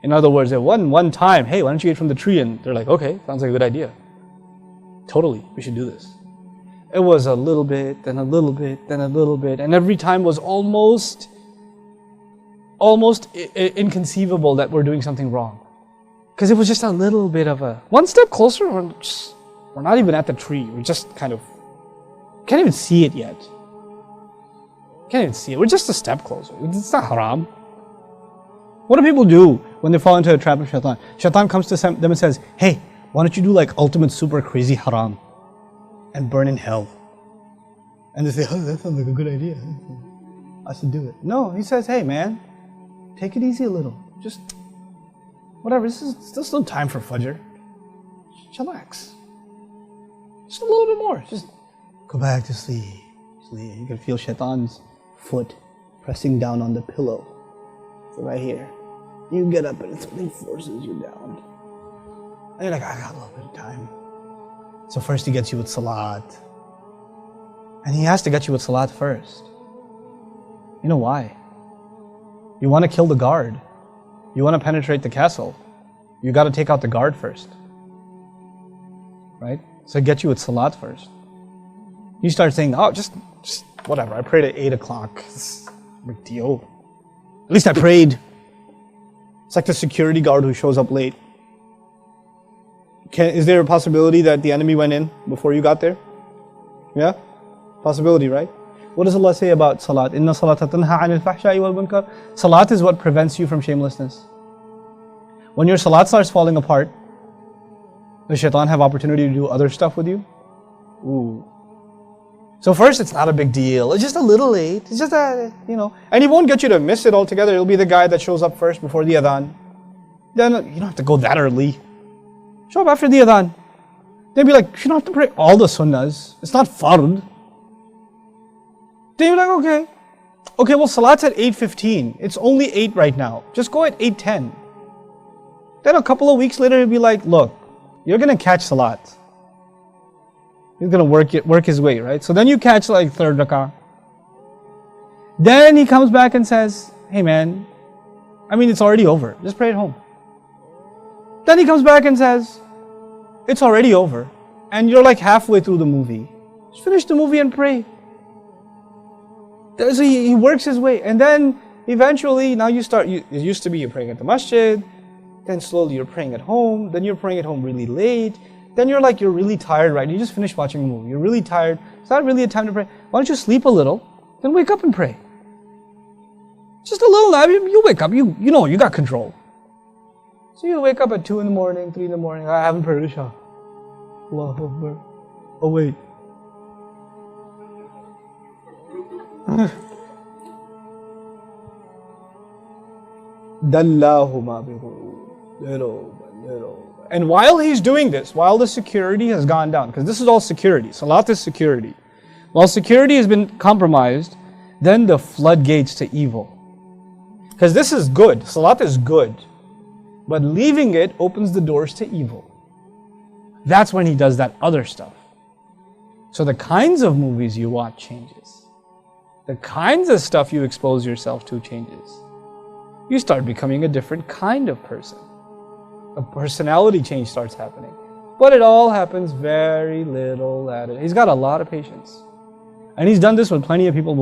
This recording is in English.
In other words, it wasn't one time, hey, why don't you eat from the tree? And they're like, okay, sounds like a good idea. Totally, we should do this. It was a little bit, then a little bit, then a little bit. And every time was almost inconceivable that we're doing something wrong. Because it was just a little bit of a, one step closer, we're not even at the tree. We're just kind of, can't even see it yet. Can't even see it. We're just a step closer. It's not haram. What do people do when they fall into a trap of shaitan? Shaitan comes to them and says, hey, why don't you do like ultimate super crazy haram and burn in hell? And they say, oh, that sounds like a good idea. I should do it. No, he says, hey man, take it easy a little. Just, whatever, there's still time for Fajr. Chillax. Just a little bit more. Just go back to sleep. You can feel shaitan's foot pressing down on the pillow. So right here. You get up and something forces you down. And you're like, I got a little bit of time. So first he gets you with salat. And he has to get you with salat first. You know why? You want to kill the guard. You want to penetrate the castle. You got to take out the guard first. Right? So get you with salat first. You start saying, oh, just whatever. I prayed at 8 o'clock. It's a big deal. At least I prayed. It's like the security guard who shows up late. Is there a possibility that the enemy went in before you got there? Yeah? Possibility, right? What does Allah say about salat? Inna salata tanha anil fahsha'i wal munkar. Salat is what prevents you from shamelessness. When your salat starts falling apart, does shaitan have opportunity to do other stuff with you? Ooh. So first, it's not a big deal. It's just a little late. It's just that, and he won't get you to miss it altogether. It'll be the guy that shows up first before the adhan. Then you don't have to go that early. Show up after the adhan. Then be like, you don't have to pray all the sunnahs. It's not fard. Then you're like, okay. Okay, well, salat's at 8:15. It's only 8 right now. Just go at 8:10. Then a couple of weeks later, he'll be like, look, you're going to catch salat. He's going to work his way, right? So then you catch like third rak'ah. Then he comes back and says, hey man, it's already over. Just pray at home. Then he comes back and says, it's already over. And you're like halfway through the movie. Just finish the movie and pray. So he works his way. And then eventually, now you start, it used to be you're praying at the masjid. Then slowly you're praying at home. Then you're praying at home really late. Then you're really tired, right? You just finished watching a movie. You're really tired. It's not really a time to pray. Why don't you sleep a little, then wake up and pray. Just a little nap, you wake up. You know, you got control. So you wake up at 2 in the morning, 3 in the morning. I haven't prayed Isha. Allahu Akbar. Oh wait. Dallahuma bighurur. And while he's doing this, while the security has gone down, because this is all security, salat is security. While security has been compromised, then the floodgates to evil. Because this is good, salat is good. But leaving it opens the doors to evil. That's when he does that other stuff. So the kinds of movies you watch changes. The kinds of stuff you expose yourself to changes. You start becoming a different kind of person. A personality change starts happening. But it all happens very little at it. He's got a lot of patience. And he's done this with plenty of people before.